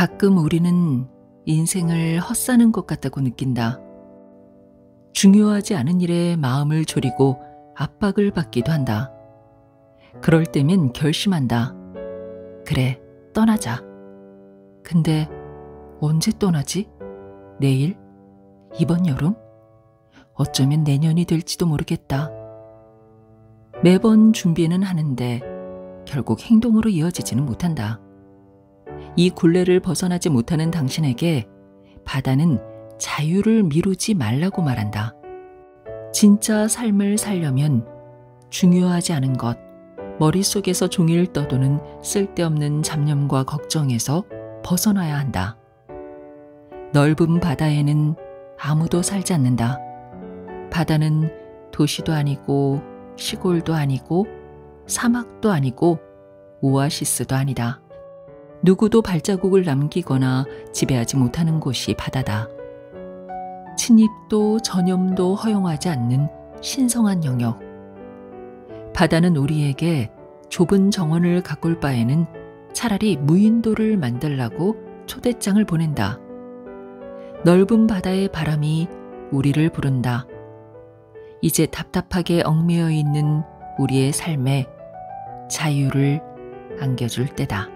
가끔 우리는 인생을 헛사는 것 같다고 느낀다. 중요하지 않은 일에 마음을 졸이고 압박을 받기도 한다. 그럴 때면 결심한다. 그래, 떠나자. 근데 언제 떠나지? 내일? 이번 여름? 어쩌면 내년이 될지도 모르겠다. 매번 준비는 하는데 결국 행동으로 이어지지는 못한다. 이 굴레를 벗어나지 못하는 당신에게 바다는 자유를 미루지 말라고 말한다. 진짜 삶을 살려면 중요하지 않은 것, 머릿속에서 종일 떠도는 쓸데없는 잡념과 걱정에서 벗어나야 한다. 넓은 바다에는 아무도 살지 않는다. 바다는 도시도 아니고 시골도 아니고 사막도 아니고 오아시스도 아니다. 누구도 발자국을 남기거나 지배하지 못하는 곳이 바다다. 침입도 전염도 허용하지 않는 신성한 영역. 바다는 우리에게 좁은 정원을 가꿀 바에는 차라리 무인도를 만들라고 초대장을 보낸다. 넓은 바다의 바람이 우리를 부른다. 이제 답답하게 얽매여 있는 우리의 삶에 자유를 안겨줄 때다.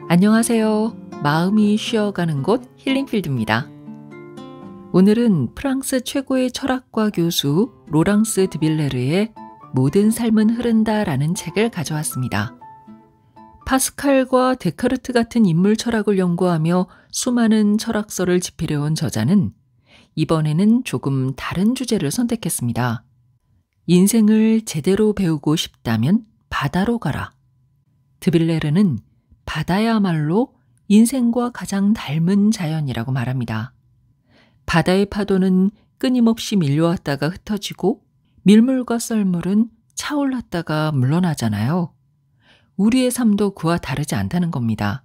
안녕하세요. 마음이 쉬어가는 곳 힐링필드입니다. 오늘은 프랑스 최고의 철학과 교수 로랑스 드빌레르의 모든 삶은 흐른다라는 책을 가져왔습니다. 파스칼과 데카르트 같은 인물 철학을 연구하며 수많은 철학서를 집필해온 저자는 이번에는 조금 다른 주제를 선택했습니다. 인생을 제대로 배우고 싶다면 바다로 가라. 드빌레르는 바다야말로 인생과 가장 닮은 자연이라고 말합니다. 바다의 파도는 끊임없이 밀려왔다가 흩어지고 밀물과 썰물은 차올랐다가 물러나잖아요. 우리의 삶도 그와 다르지 않다는 겁니다.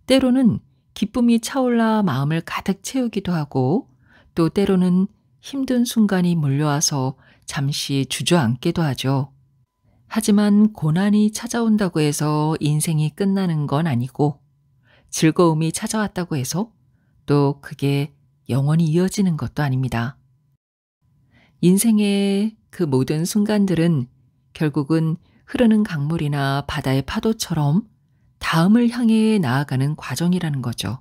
때로는 기쁨이 차올라 마음을 가득 채우기도 하고 또 때로는 힘든 순간이 몰려와서 잠시 주저앉기도 하죠. 하지만 고난이 찾아온다고 해서 인생이 끝나는 건 아니고 즐거움이 찾아왔다고 해서 또 그게 영원히 이어지는 것도 아닙니다. 인생의 그 모든 순간들은 결국은 흐르는 강물이나 바다의 파도처럼 다음을 향해 나아가는 과정이라는 거죠.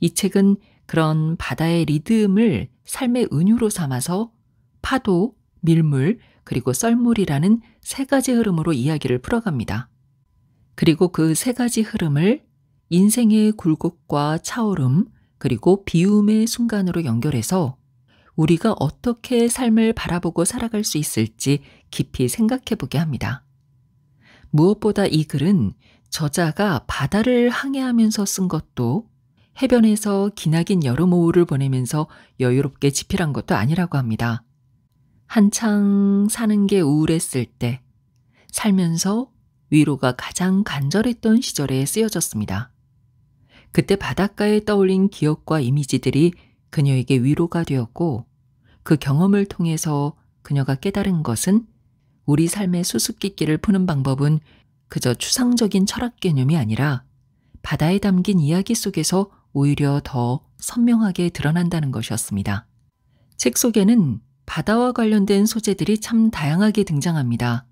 이 책은 그런 바다의 리듬을 삶의 은유로 삼아서 파도, 밀물, 그리고 썰물이라는 세 가지 흐름으로 이야기를 풀어갑니다. 그리고 그 세 가지 흐름을 인생의 굴곡과 차오름, 그리고 비움의 순간으로 연결해서 우리가 어떻게 삶을 바라보고 살아갈 수 있을지 깊이 생각해 보게 합니다. 무엇보다 이 글은 저자가 바다를 항해하면서 쓴 것도 해변에서 기나긴 여름오후를 보내면서 여유롭게 집필한 것도 아니라고 합니다. 한창 사는 게 우울했을 때, 살면서 위로가 가장 간절했던 시절에 쓰여졌습니다. 그때 바닷가에 떠올린 기억과 이미지들이 그녀에게 위로가 되었고 그 경험을 통해서 그녀가 깨달은 것은 우리 삶의 수수께끼를 푸는 방법은 그저 추상적인 철학 개념이 아니라 바다에 담긴 이야기 속에서 오히려 더 선명하게 드러난다는 것이었습니다. 책 속에는 바다와 관련된 소재들이 참 다양하게 등장합니다.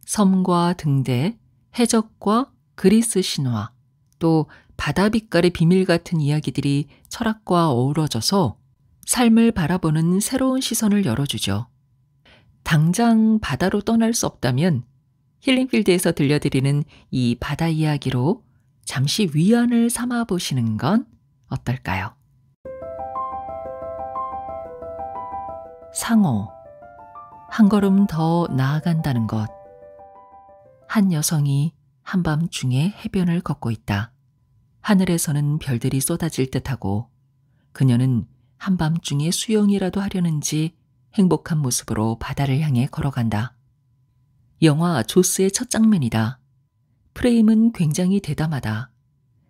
섬과 등대, 해적과 그리스 신화, 또 바다 빛깔의 비밀 같은 이야기들이 철학과 어우러져서 삶을 바라보는 새로운 시선을 열어주죠. 당장 바다로 떠날 수 없다면 힐링필드에서 들려드리는 이 바다 이야기로 잠시 위안을 삼아 보시는 건 어떨까요? 상어, 한 걸음 더 나아간다는 것. 한 여성이 한밤중에 해변을 걷고 있다. 하늘에서는 별들이 쏟아질 듯하고 그녀는 한밤중에 수영이라도 하려는지 행복한 모습으로 바다를 향해 걸어간다. 영화 조스의 첫 장면이다. 프레임은 굉장히 대담하다.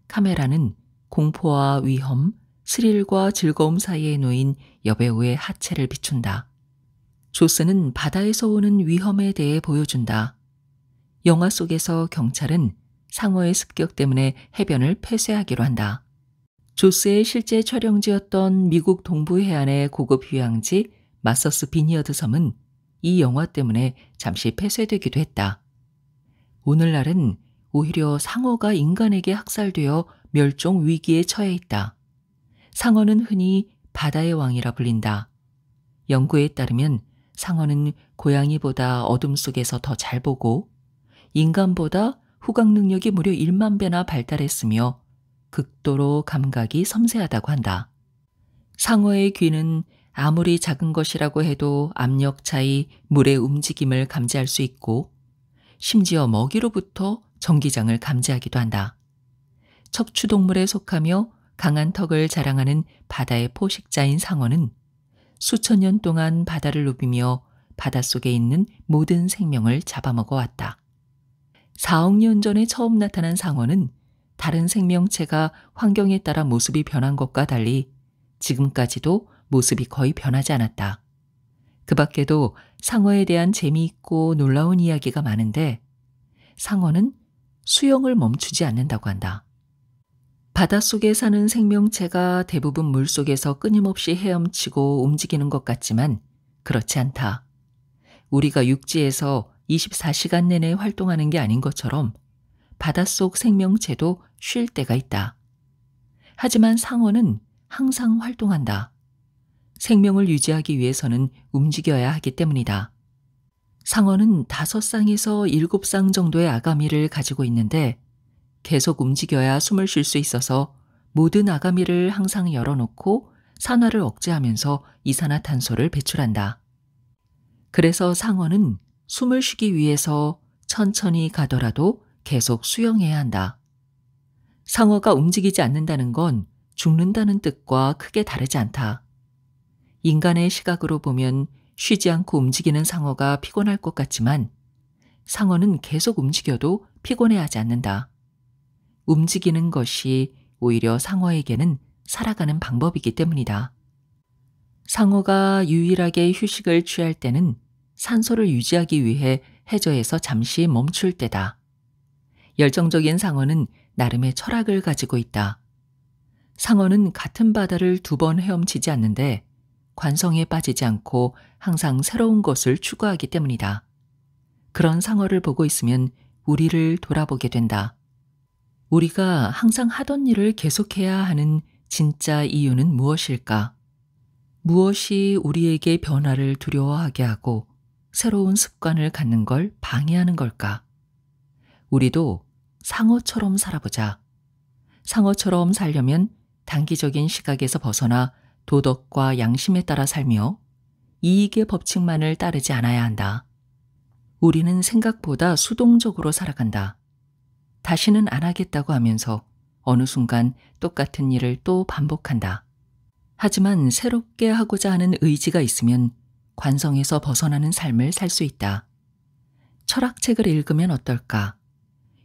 카메라는 공포와 위험, 스릴과 즐거움 사이에 놓인 여배우의 하체를 비춘다. 조스는 바다에서 오는 위험에 대해 보여준다. 영화 속에서 경찰은 상어의 습격 때문에 해변을 폐쇄하기로 한다. 조스의 실제 촬영지였던 미국 동부 해안의 고급 휴양지 마서스 비니어드 섬은 이 영화 때문에 잠시 폐쇄되기도 했다. 오늘날은 오히려 상어가 인간에게 학살되어 멸종 위기에 처해 있다. 상어는 흔히 바다의 왕이라 불린다. 연구에 따르면 상어는 고양이보다 어둠 속에서 더 잘 보고 인간보다 후각 능력이 무려 1만 배나 발달했으며 극도로 감각이 섬세하다고 한다. 상어의 귀는 아무리 작은 것이라고 해도 압력 차이, 물의 움직임을 감지할 수 있고 심지어 먹이로부터 전기장을 감지하기도 한다. 척추동물에 속하며 강한 턱을 자랑하는 바다의 포식자인 상어는 수천 년 동안 바다를 누비며 바닷속에 있는 모든 생명을 잡아먹어 왔다. 4억 년 전에 처음 나타난 상어는 다른 생명체가 환경에 따라 모습이 변한 것과 달리 지금까지도 모습이 거의 변하지 않았다. 그 밖에도 상어에 대한 재미있고 놀라운 이야기가 많은데 상어는 수영을 멈추지 않는다고 한다. 바닷속에 사는 생명체가 대부분 물속에서 끊임없이 헤엄치고 움직이는 것 같지만 그렇지 않다. 우리가 육지에서 24시간 내내 활동하는 게 아닌 것처럼 바닷속 생명체도 쉴 때가 있다. 하지만 상어는 항상 활동한다. 생명을 유지하기 위해서는 움직여야 하기 때문이다. 상어는 5쌍에서 7쌍 정도의 아가미를 가지고 있는데 계속 움직여야 숨을 쉴 수 있어서 모든 아가미를 항상 열어놓고 산화를 억제하면서 이산화탄소를 배출한다. 그래서 상어는 숨을 쉬기 위해서 천천히 가더라도 계속 수영해야 한다. 상어가 움직이지 않는다는 건 죽는다는 뜻과 크게 다르지 않다. 인간의 시각으로 보면 쉬지 않고 움직이는 상어가 피곤할 것 같지만 상어는 계속 움직여도 피곤해하지 않는다. 움직이는 것이 오히려 상어에게는 살아가는 방법이기 때문이다. 상어가 유일하게 휴식을 취할 때는 산소를 유지하기 위해 해저에서 잠시 멈출 때다. 열정적인 상어는 나름의 철학을 가지고 있다. 상어는 같은 바다를 2번 헤엄치지 않는데 관성에 빠지지 않고 항상 새로운 것을 추구하기 때문이다. 그런 상어를 보고 있으면 우리를 돌아보게 된다. 우리가 항상 하던 일을 계속해야 하는 진짜 이유는 무엇일까? 무엇이 우리에게 변화를 두려워하게 하고 새로운 습관을 갖는 걸 방해하는 걸까? 우리도 상어처럼 살아보자. 상어처럼 살려면 단기적인 시각에서 벗어나 도덕과 양심에 따라 살며 이익의 법칙만을 따르지 않아야 한다. 우리는 생각보다 수동적으로 살아간다. 다시는 안 하겠다고 하면서 어느 순간 똑같은 일을 또 반복한다. 하지만 새롭게 하고자 하는 의지가 있으면 관성에서 벗어나는 삶을 살 수 있다. 철학책을 읽으면 어떨까?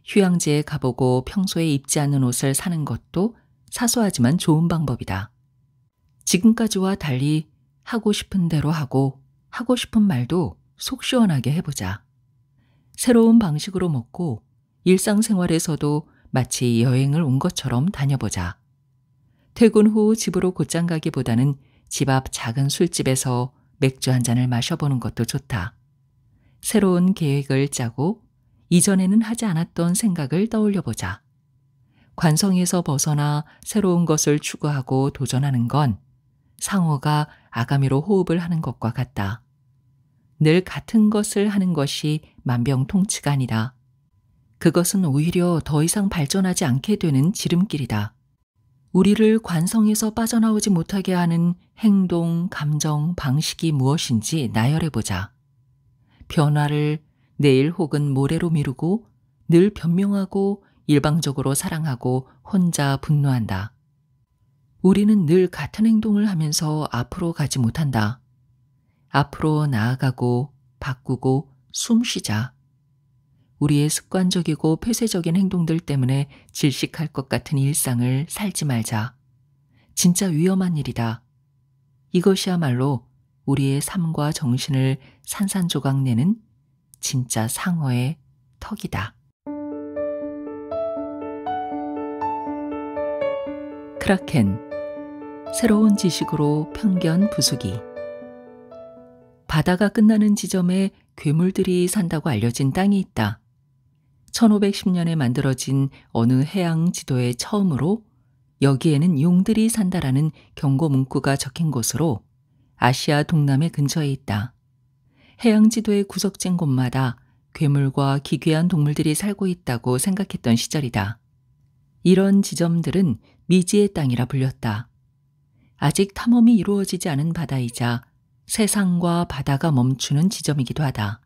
휴양지에 가보고 평소에 입지 않는 옷을 사는 것도 사소하지만 좋은 방법이다. 지금까지와 달리 하고 싶은 대로 하고 하고 싶은 말도 속 시원하게 해보자. 새로운 방식으로 먹고 일상생활에서도 마치 여행을 온 것처럼 다녀보자. 퇴근 후 집으로 곧장 가기보다는 집 앞 작은 술집에서 맥주 한 잔을 마셔보는 것도 좋다. 새로운 계획을 짜고 이전에는 하지 않았던 생각을 떠올려보자. 관성에서 벗어나 새로운 것을 추구하고 도전하는 건 상어가 아가미로 호흡을 하는 것과 같다. 늘 같은 것을 하는 것이 만병통치가 아니다. 그것은 오히려 더 이상 발전하지 않게 되는 지름길이다. 우리를 관성에서 빠져나오지 못하게 하는 행동, 감정, 방식이 무엇인지 나열해보자. 변화를 내일 혹은 모레로 미루고 늘 변명하고 일방적으로 사랑하고 혼자 분노한다. 우리는 늘 같은 행동을 하면서 앞으로 가지 못한다. 앞으로 나아가고 바꾸고 숨 쉬자. 우리의 습관적이고 폐쇄적인 행동들 때문에 질식할 것 같은 일상을 살지 말자. 진짜 위험한 일이다. 이것이야말로 우리의 삶과 정신을 산산조각 내는 진짜 상어의 턱이다. 크라켄, 새로운 지식으로 편견 부수기. 바다가 끝나는 지점에 괴물들이 산다고 알려진 땅이 있다. 1510년에 만들어진 어느 해양 지도에 처음으로 여기에는 용들이 산다라는 경고 문구가 적힌 곳으로 아시아 동남해 근처에 있다. 해양 지도의 구석진 곳마다 괴물과 기괴한 동물들이 살고 있다고 생각했던 시절이다. 이런 지점들은 미지의 땅이라 불렸다. 아직 탐험이 이루어지지 않은 바다이자 세상과 바다가 멈추는 지점이기도 하다.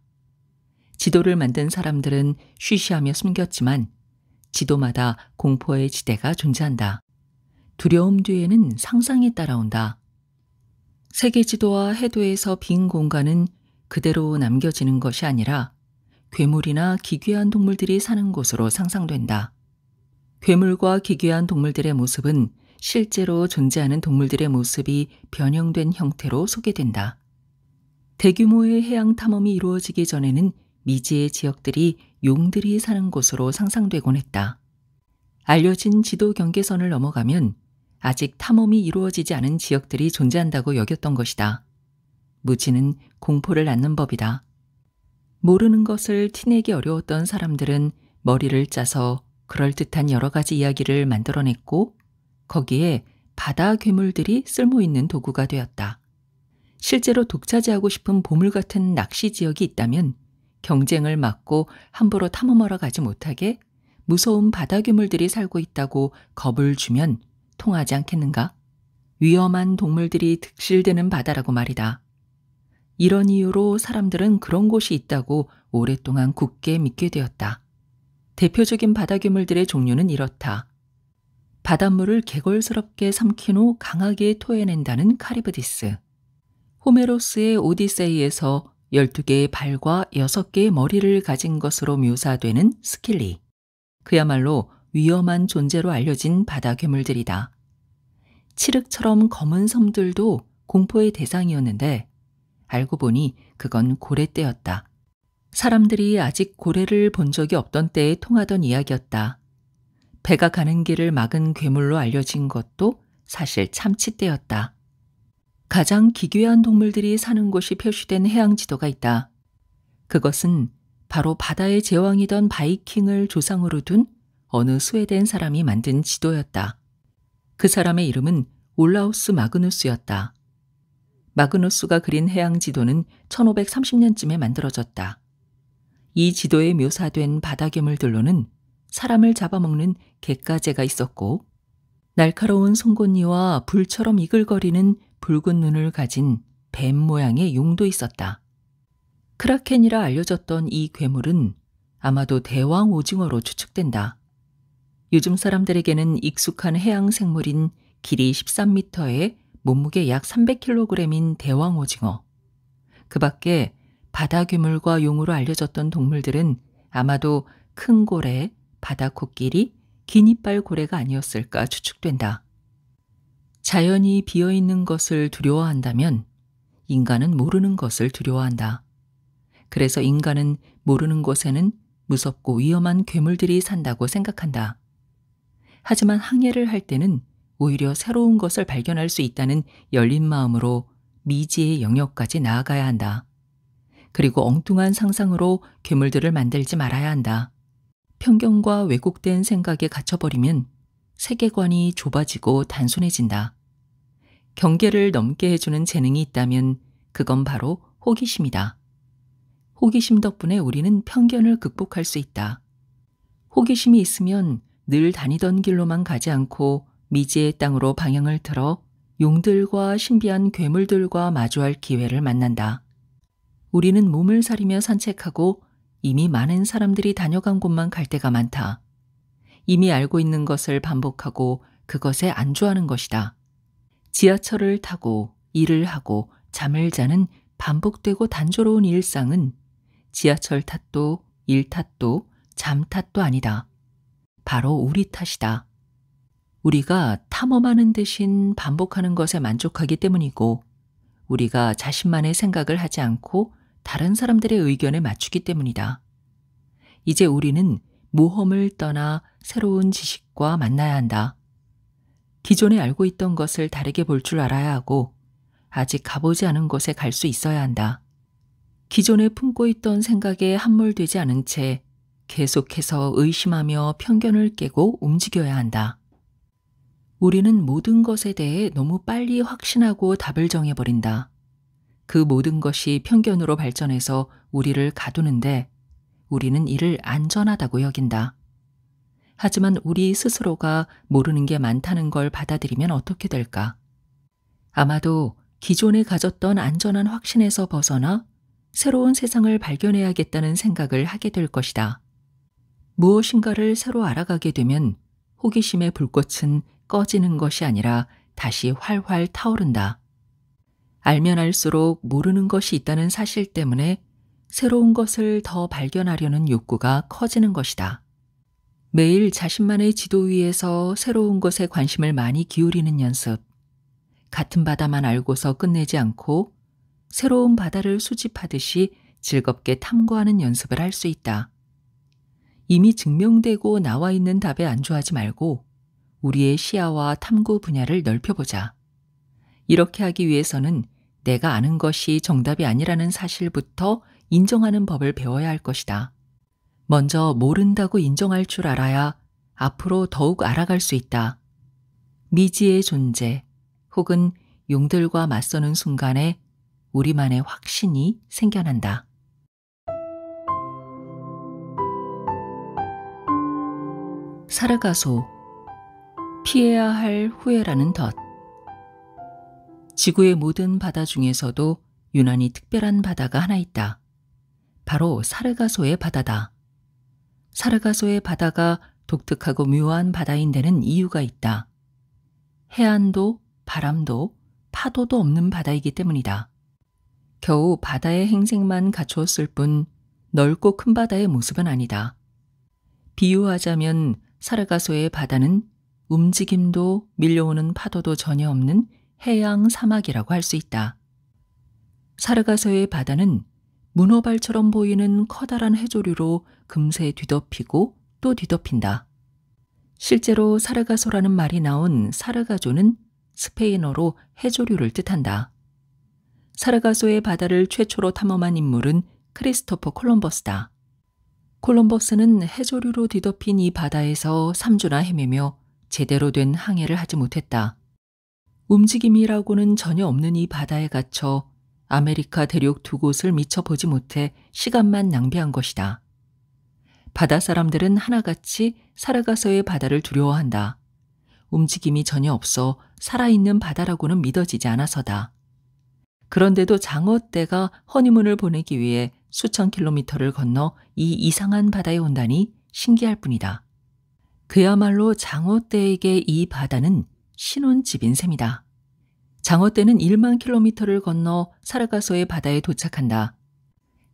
지도를 만든 사람들은 쉬쉬하며 숨겼지만 지도마다 공포의 지대가 존재한다. 두려움 뒤에는 상상이 따라온다. 세계 지도와 해도에서 빈 공간은 그대로 남겨지는 것이 아니라 괴물이나 기괴한 동물들이 사는 곳으로 상상된다. 괴물과 기괴한 동물들의 모습은 실제로 존재하는 동물들의 모습이 변형된 형태로 소개된다. 대규모의 해양 탐험이 이루어지기 전에는 미지의 지역들이 용들이 사는 곳으로 상상되곤 했다. 알려진 지도 경계선을 넘어가면 아직 탐험이 이루어지지 않은 지역들이 존재한다고 여겼던 것이다. 무지는 공포를 낳는 법이다. 모르는 것을 티내기 어려웠던 사람들은 머리를 짜서 그럴듯한 여러 가지 이야기를 만들어냈고 거기에 바다 괴물들이 쓸모있는 도구가 되었다. 실제로 독차지하고 싶은 보물 같은 낚시 지역이 있다면 경쟁을 막고 함부로 탐험하러 가지 못하게 무서운 바다 괴물들이 살고 있다고 겁을 주면 통하지 않겠는가? 위험한 동물들이 득실되는 바다라고 말이다. 이런 이유로 사람들은 그런 곳이 있다고 오랫동안 굳게 믿게 되었다. 대표적인 바다 괴물들의 종류는 이렇다. 바닷물을 개걸스럽게 삼킨 후 강하게 토해낸다는 카리브디스. 호메로스의 오디세이에서 12개의 발과 6개의 머리를 가진 것으로 묘사되는 스킬리. 그야말로 위험한 존재로 알려진 바다 괴물들이다. 칠흑처럼 검은 섬들도 공포의 대상이었는데 알고 보니 그건 고래 때였다. 사람들이 아직 고래를 본 적이 없던 때에 통하던 이야기였다. 배가 가는 길을 막은 괴물로 알려진 것도 사실 참치 때였다. 가장 기괴한 동물들이 사는 곳이 표시된 해양 지도가 있다. 그것은 바로 바다의 제왕이던 바이킹을 조상으로 둔 어느 스웨덴 사람이 만든 지도였다. 그 사람의 이름은 올라우스 마그누스였다. 마그누스가 그린 해양 지도는 1530년쯤에 만들어졌다. 이 지도에 묘사된 바다 괴물들로는 사람을 잡아먹는 갯가재가 있었고 날카로운 송곳니와 불처럼 이글거리는 붉은 눈을 가진 뱀 모양의 용도 있었다. 크라켄이라 알려졌던 이 괴물은 아마도 대왕 오징어로 추측된다. 요즘 사람들에게는 익숙한 해양 생물인 길이 13m에 몸무게 약 300kg인 대왕 오징어. 그 밖에 바다 괴물과 용으로 알려졌던 동물들은 아마도 큰 고래, 바다 코끼리, 긴 이빨 고래가 아니었을까 추측된다. 자연이 비어있는 것을 두려워한다면 인간은 모르는 것을 두려워한다. 그래서 인간은 모르는 곳에는 무섭고 위험한 괴물들이 산다고 생각한다. 하지만 항해를 할 때는 오히려 새로운 것을 발견할 수 있다는 열린 마음으로 미지의 영역까지 나아가야 한다. 그리고 엉뚱한 상상으로 괴물들을 만들지 말아야 한다. 편견과 왜곡된 생각에 갇혀버리면 세계관이 좁아지고 단순해진다. 경계를 넘게 해주는 재능이 있다면 그건 바로 호기심이다. 호기심 덕분에 우리는 편견을 극복할 수 있다. 호기심이 있으면 늘 다니던 길로만 가지 않고 미지의 땅으로 방향을 틀어 용들과 신비한 괴물들과 마주할 기회를 만난다. 우리는 몸을 사리며 산책하고 이미 많은 사람들이 다녀간 곳만 갈 때가 많다. 이미 알고 있는 것을 반복하고 그것에 안주하는 것이다. 지하철을 타고 일을 하고 잠을 자는 반복되고 단조로운 일상은 지하철 탓도 일 탓도 잠 탓도 아니다. 바로 우리 탓이다. 우리가 탐험하는 대신 반복하는 것에 만족하기 때문이고 우리가 자신만의 생각을 하지 않고 다른 사람들의 의견에 맞추기 때문이다. 이제 우리는 모험을 떠나 새로운 지식과 만나야 한다. 기존에 알고 있던 것을 다르게 볼 줄 알아야 하고 아직 가보지 않은 곳에 갈 수 있어야 한다. 기존에 품고 있던 생각에 함몰되지 않은 채 계속해서 의심하며 편견을 깨고 움직여야 한다. 우리는 모든 것에 대해 너무 빨리 확신하고 답을 정해버린다. 그 모든 것이 편견으로 발전해서 우리를 가두는데 우리는 이를 안전하다고 여긴다. 하지만 우리 스스로가 모르는 게 많다는 걸 받아들이면 어떻게 될까? 아마도 기존에 가졌던 안전한 확신에서 벗어나 새로운 세상을 발견해야겠다는 생각을 하게 될 것이다. 무엇인가를 새로 알아가게 되면 호기심의 불꽃은 꺼지는 것이 아니라 다시 활활 타오른다. 알면 알수록 모르는 것이 있다는 사실 때문에 새로운 것을 더 발견하려는 욕구가 커지는 것이다. 매일 자신만의 지도 위에서 새로운 것에 관심을 많이 기울이는 연습. 같은 바다만 알고서 끝내지 않고 새로운 바다를 수집하듯이 즐겁게 탐구하는 연습을 할 수 있다. 이미 증명되고 나와 있는 답에 안주하지 말고 우리의 시야와 탐구 분야를 넓혀보자. 이렇게 하기 위해서는 내가 아는 것이 정답이 아니라는 사실부터 인정하는 법을 배워야 할 것이다. 먼저 모른다고 인정할 줄 알아야 앞으로 더욱 알아갈 수 있다. 미지의 존재 혹은 용들과 맞서는 순간에 우리만의 확신이 생겨난다. 사르가소, 피해야 할 후회라는 덫. 지구의 모든 바다 중에서도 유난히 특별한 바다가 하나 있다. 바로 사르가소의 바다다. 사르가소의 바다가 독특하고 묘한 바다인 데는 이유가 있다. 해안도, 바람도, 파도도 없는 바다이기 때문이다. 겨우 바다의 행색만 갖추었을 뿐 넓고 큰 바다의 모습은 아니다. 비유하자면 사르가소의 바다는 움직임도 밀려오는 파도도 전혀 없는 해양 사막이라고 할 수 있다. 사르가소의 바다는 문어발처럼 보이는 커다란 해조류로 금세 뒤덮이고 또 뒤덮인다. 실제로 사르가소라는 말이 나온 사르가조는 스페인어로 해조류를 뜻한다. 사르가소의 바다를 최초로 탐험한 인물은 크리스토퍼 콜럼버스다. 콜럼버스는 해조류로 뒤덮인 이 바다에서 3주나 헤매며 제대로 된 항해를 하지 못했다. 움직임이라고는 전혀 없는 이 바다에 갇혀 아메리카 대륙 두 곳을 미처 보지 못해 시간만 낭비한 것이다. 바다 사람들은 하나같이 사르가소의 바다를 두려워한다. 움직임이 전혀 없어 살아있는 바다라고는 믿어지지 않아서다. 그런데도 장어떼가 허니문을 보내기 위해 수천 킬로미터를 건너 이 이상한 바다에 온다니 신기할 뿐이다. 그야말로 장어떼에게 이 바다는 신혼집인 셈이다. 장어떼는 1만 킬로미터를 건너 사르가소의 바다에 도착한다.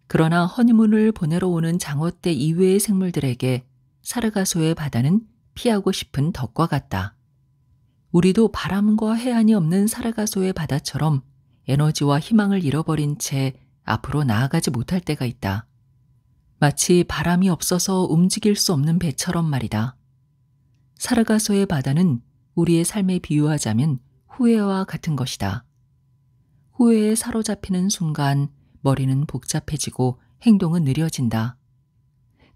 그러나 허니문을 보내러 오는 장어떼 이외의 생물들에게 사르가소의 바다는 피하고 싶은 덫과 같다. 우리도 바람과 해안이 없는 사르가소의 바다처럼 에너지와 희망을 잃어버린 채 앞으로 나아가지 못할 때가 있다. 마치 바람이 없어서 움직일 수 없는 배처럼 말이다. 사르가소의 바다는 우리의 삶에 비유하자면 후회와 같은 것이다. 후회에 사로잡히는 순간 머리는 복잡해지고 행동은 느려진다.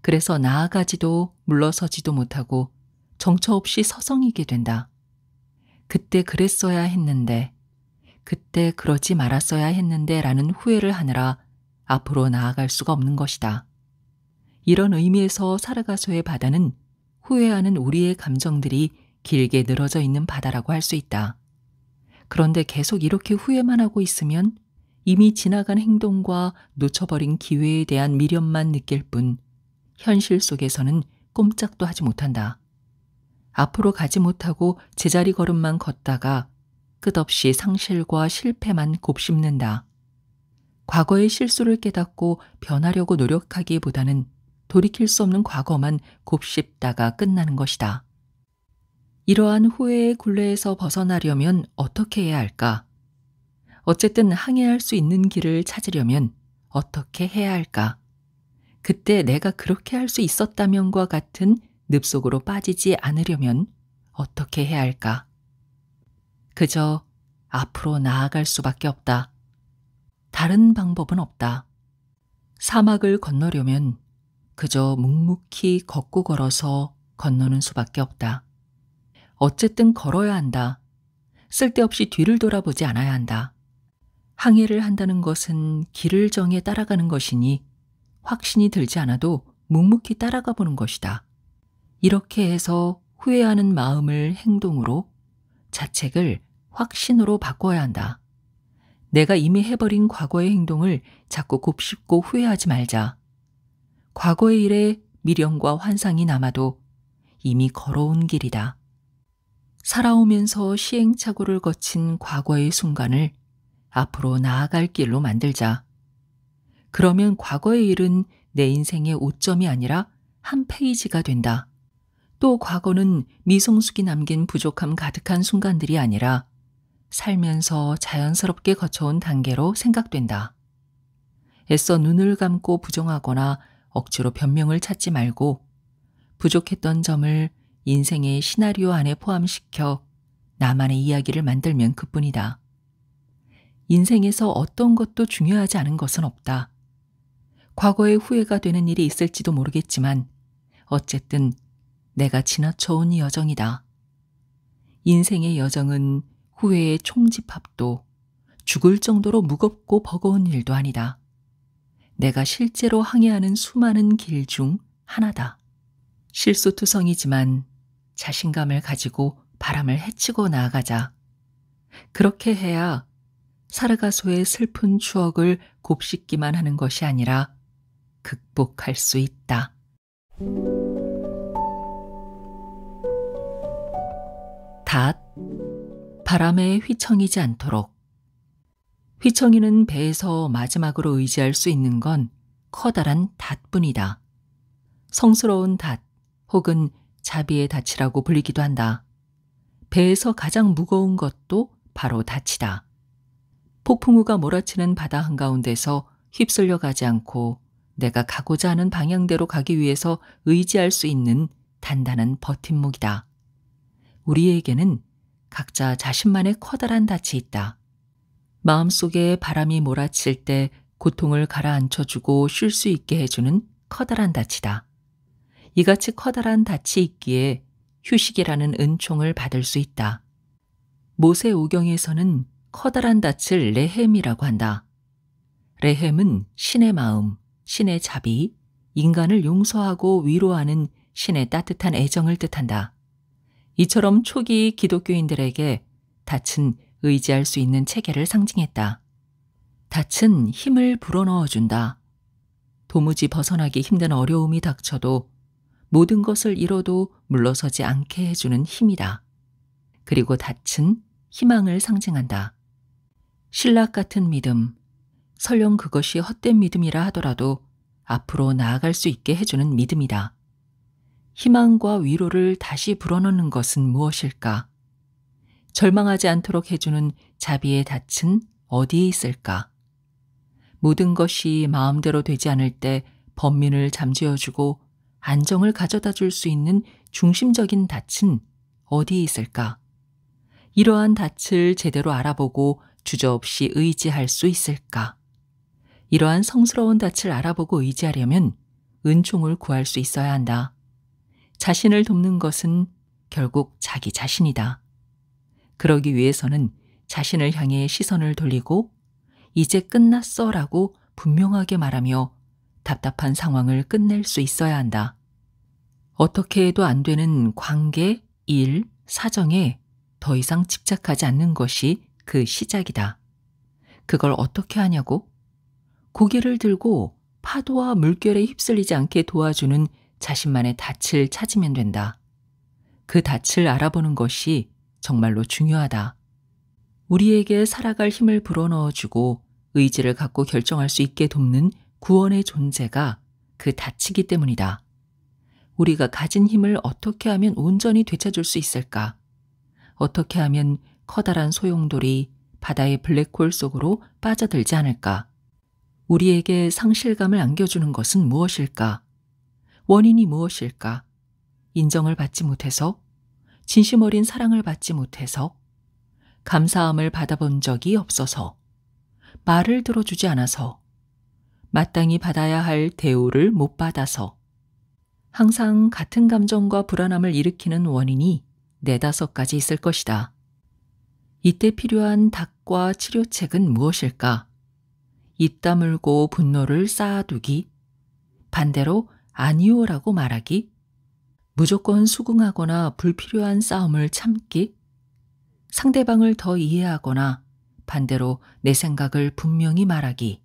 그래서 나아가지도 물러서지도 못하고 정처 없이 서성이게 된다. 그때 그랬어야 했는데, 그때 그러지 말았어야 했는데 라는 후회를 하느라 앞으로 나아갈 수가 없는 것이다. 이런 의미에서 사르가소의 바다는 후회하는 우리의 감정들이 길게 늘어져 있는 바다라고 할 수 있다. 그런데 계속 이렇게 후회만 하고 있으면 이미 지나간 행동과 놓쳐버린 기회에 대한 미련만 느낄 뿐 현실 속에서는 꼼짝도 하지 못한다. 앞으로 가지 못하고 제자리 걸음만 걷다가 끝없이 상실과 실패만 곱씹는다. 과거의 실수를 깨닫고 변하려고 노력하기보다는 돌이킬 수 없는 과거만 곱씹다가 끝나는 것이다. 이러한 후회의 굴레에서 벗어나려면 어떻게 해야 할까? 어쨌든 항해할 수 있는 길을 찾으려면 어떻게 해야 할까? 그때 내가 그렇게 할 수 있었다면과 같은 늪속으로 빠지지 않으려면 어떻게 해야 할까? 그저 앞으로 나아갈 수밖에 없다. 다른 방법은 없다. 사막을 건너려면 그저 묵묵히 걷고 걸어서 건너는 수밖에 없다. 어쨌든 걸어야 한다. 쓸데없이 뒤를 돌아보지 않아야 한다. 항해를 한다는 것은 길을 정해 따라가는 것이니 확신이 들지 않아도 묵묵히 따라가 보는 것이다. 이렇게 해서 후회하는 마음을 행동으로, 자책을 확신으로 바꿔야 한다. 내가 이미 해버린 과거의 행동을 자꾸 곱씹고 후회하지 말자. 과거의 일에 미련과 환상이 남아도 이미 걸어온 길이다. 살아오면서 시행착오를 거친 과거의 순간을 앞으로 나아갈 길로 만들자. 그러면 과거의 일은 내 인생의 오점이 아니라 한 페이지가 된다. 또 과거는 미성숙이 남긴 부족함 가득한 순간들이 아니라 살면서 자연스럽게 거쳐온 단계로 생각된다. 애써 눈을 감고 부정하거나 억지로 변명을 찾지 말고 부족했던 점을 인생의 시나리오 안에 포함시켜 나만의 이야기를 만들면 그뿐이다. 인생에서 어떤 것도 중요하지 않은 것은 없다. 과거에 후회가 되는 일이 있을지도 모르겠지만 어쨌든 내가 지나쳐온 여정이다. 인생의 여정은 후회의 총집합도 죽을 정도로 무겁고 버거운 일도 아니다. 내가 실제로 항해하는 수많은 길 중 하나다. 실수투성이지만 자신감을 가지고 바람을 헤치고 나아가자. 그렇게 해야 사르가소의 슬픈 추억을 곱씹기만 하는 것이 아니라 극복할 수 있다. 닷, 바람에 휘청이지 않도록. 휘청이는 배에서 마지막으로 의지할 수 있는 건 커다란 닷뿐이다. 성스러운 닷 혹은 자비의 닻이라고 불리기도 한다. 배에서 가장 무거운 것도 바로 닻이다. 폭풍우가 몰아치는 바다 한가운데서 휩쓸려 가지 않고 내가 가고자 하는 방향대로 가기 위해서 의지할 수 있는 단단한 버팀목이다. 우리에게는 각자 자신만의 커다란 닻이 있다. 마음속에 바람이 몰아칠 때 고통을 가라앉혀주고 쉴 수 있게 해주는 커다란 닻이다. 이같이 커다란 닻이 있기에 휴식이라는 은총을 받을 수 있다. 모세오경에서는 커다란 닻을 레헴이라고 한다. 레헴은 신의 마음, 신의 자비, 인간을 용서하고 위로하는 신의 따뜻한 애정을 뜻한다. 이처럼 초기 기독교인들에게 닻은 의지할 수 있는 체계를 상징했다. 닻은 힘을 불어넣어준다. 도무지 벗어나기 힘든 어려움이 닥쳐도 모든 것을 잃어도 물러서지 않게 해주는 힘이다. 그리고 닻은 희망을 상징한다. 신락 같은 믿음, 설령 그것이 헛된 믿음이라 하더라도 앞으로 나아갈 수 있게 해주는 믿음이다. 희망과 위로를 다시 불어넣는 것은 무엇일까? 절망하지 않도록 해주는 자비의 닻은 어디에 있을까? 모든 것이 마음대로 되지 않을 때 번민을 잠재워주고 안정을 가져다 줄 수 있는 중심적인 닻은 어디에 있을까? 이러한 닻을 제대로 알아보고 주저없이 의지할 수 있을까? 이러한 성스러운 닻을 알아보고 의지하려면 은총을 구할 수 있어야 한다. 자신을 돕는 것은 결국 자기 자신이다. 그러기 위해서는 자신을 향해 시선을 돌리고 이제 끝났어 라고 분명하게 말하며 답답한 상황을 끝낼 수 있어야 한다. 어떻게 해도 안 되는 관계, 일, 사정에 더 이상 집착하지 않는 것이 그 시작이다. 그걸 어떻게 하냐고? 고개를 들고 파도와 물결에 휩쓸리지 않게 도와주는 자신만의 닻을 찾으면 된다. 그 닻을 알아보는 것이 정말로 중요하다. 우리에게 살아갈 힘을 불어넣어주고 의지를 갖고 결정할 수 있게 돕는 구원의 존재가 그 닻이기 때문이다. 우리가 가진 힘을 어떻게 하면 온전히 되찾을 수 있을까? 어떻게 하면 커다란 소용돌이 바다의 블랙홀 속으로 빠져들지 않을까? 우리에게 상실감을 안겨주는 것은 무엇일까? 원인이 무엇일까? 인정을 받지 못해서, 진심 어린 사랑을 받지 못해서, 감사함을 받아본 적이 없어서, 말을 들어주지 않아서, 마땅히 받아야 할 대우를 못 받아서, 항상 같은 감정과 불안함을 일으키는 원인이 4-5가지 있을 것이다. 이때 필요한 닥과 치료책은 무엇일까? 입 다물고 분노를 쌓아두기, 반대로 아니오라고 말하기, 무조건 수긍하거나 불필요한 싸움을 참기, 상대방을 더 이해하거나 반대로 내 생각을 분명히 말하기.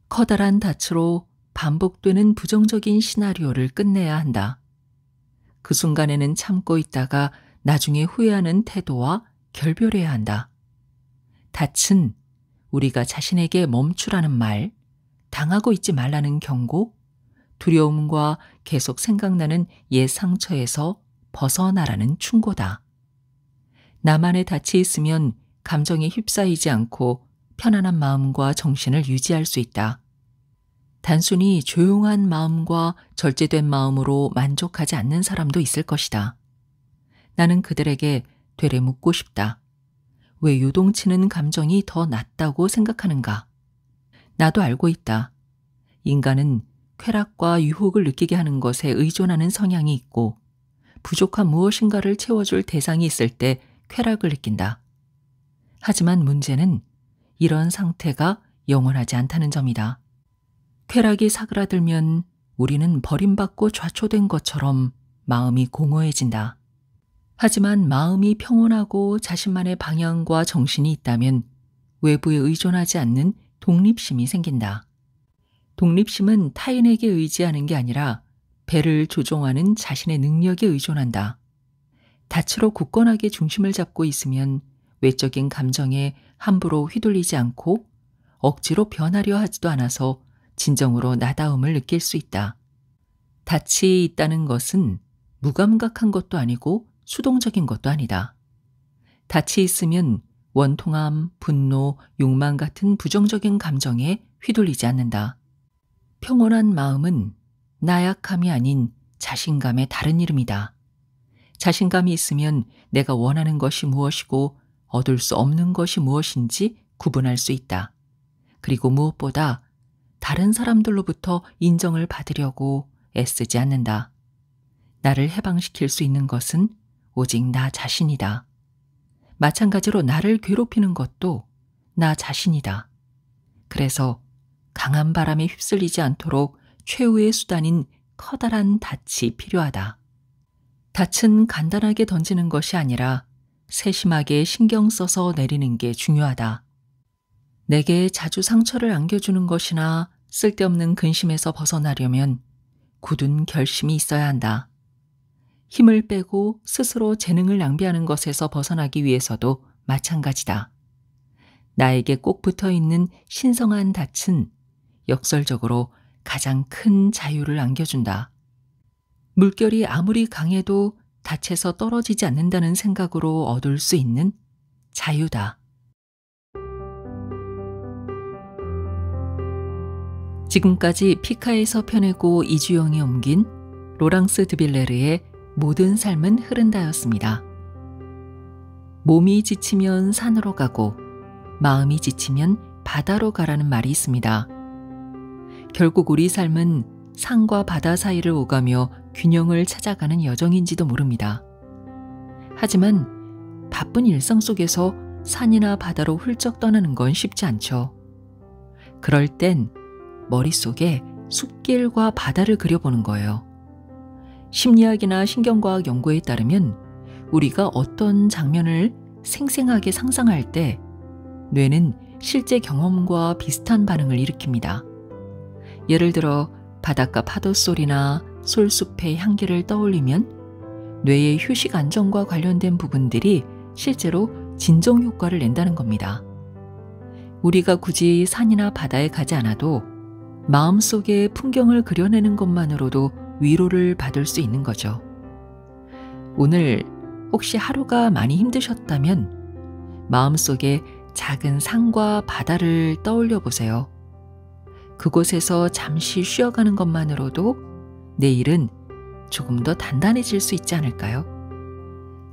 커다란 닻으로 반복되는 부정적인 시나리오를 끝내야 한다. 그 순간에는 참고 있다가 나중에 후회하는 태도와 결별해야 한다. 닻은 우리가 자신에게 멈추라는 말, 당하고 있지 말라는 경고, 두려움과 계속 생각나는 옛 상처에서 벗어나라는 충고다. 나만의 닻이 있으면 감정에 휩싸이지 않고 편안한 마음과 정신을 유지할 수 있다. 단순히 조용한 마음과 절제된 마음으로 만족하지 않는 사람도 있을 것이다. 나는 그들에게 되레 묻고 싶다. 왜 요동치는 감정이 더 낫다고 생각하는가? 나도 알고 있다. 인간은 쾌락과 유혹을 느끼게 하는 것에 의존하는 성향이 있고 부족한 무엇인가를 채워줄 대상이 있을 때 쾌락을 느낀다. 하지만 문제는 이런 상태가 영원하지 않다는 점이다. 쾌락이 사그라들면 우리는 버림받고 좌초된 것처럼 마음이 공허해진다. 하지만 마음이 평온하고 자신만의 방향과 정신이 있다면 외부에 의존하지 않는 독립심이 생긴다. 독립심은 타인에게 의지하는 게 아니라 배를 조종하는 자신의 능력에 의존한다. 닻으로 굳건하게 중심을 잡고 있으면 외적인 감정에 함부로 휘둘리지 않고 억지로 변하려 하지도 않아서 진정으로 나다움을 느낄 수 있다. 닻이 있다는 것은 무감각한 것도 아니고 수동적인 것도 아니다. 닻이 있으면 원통함, 분노, 욕망 같은 부정적인 감정에 휘둘리지 않는다. 평온한 마음은 나약함이 아닌 자신감의 다른 이름이다. 자신감이 있으면 내가 원하는 것이 무엇이고 얻을 수 없는 것이 무엇인지 구분할 수 있다. 그리고 무엇보다 다른 사람들로부터 인정을 받으려고 애쓰지 않는다. 나를 해방시킬 수 있는 것은 오직 나 자신이다. 마찬가지로 나를 괴롭히는 것도 나 자신이다. 그래서 강한 바람에 휩쓸리지 않도록 최후의 수단인 커다란 닻이 필요하다. 닻은 간단하게 던지는 것이 아니라 세심하게 신경 써서 내리는 게 중요하다. 내게 자주 상처를 안겨주는 것이나 쓸데없는 근심에서 벗어나려면 굳은 결심이 있어야 한다. 힘을 빼고 스스로 재능을 낭비하는 것에서 벗어나기 위해서도 마찬가지다. 나에게 꼭 붙어있는 신성한 닻은 역설적으로 가장 큰 자유를 안겨준다. 물결이 아무리 강해도 닻에서 떨어지지 않는다는 생각으로 얻을 수 있는 자유다. 지금까지 피카에서 펴내고 이주영이 옮긴 로랑스 드빌레르의 모든 삶은 흐른다였습니다. 몸이 지치면 산으로 가고 마음이 지치면 바다로 가라는 말이 있습니다. 결국 우리 삶은 산과 바다 사이를 오가며 균형을 찾아가는 여정인지도 모릅니다. 하지만 바쁜 일상 속에서 산이나 바다로 훌쩍 떠나는 건 쉽지 않죠. 그럴 땐 머릿속에 숲길과 바다를 그려보는 거예요. 심리학이나 신경과학 연구에 따르면 우리가 어떤 장면을 생생하게 상상할 때 뇌는 실제 경험과 비슷한 반응을 일으킵니다. 예를 들어 바닷가 파도 소리나 솔숲의 향기를 떠올리면 뇌의 휴식 안정과 관련된 부분들이 실제로 진정 효과를 낸다는 겁니다. 우리가 굳이 산이나 바다에 가지 않아도 마음속에 풍경을 그려내는 것만으로도 위로를 받을 수 있는 거죠. 오늘 혹시 하루가 많이 힘드셨다면 마음속에 작은 산과 바다를 떠올려 보세요. 그곳에서 잠시 쉬어가는 것만으로도 내일은 조금 더 단단해질 수 있지 않을까요?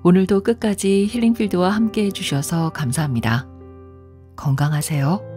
오늘도 끝까지 힐링필드와 함께 해주셔서 감사합니다. 건강하세요.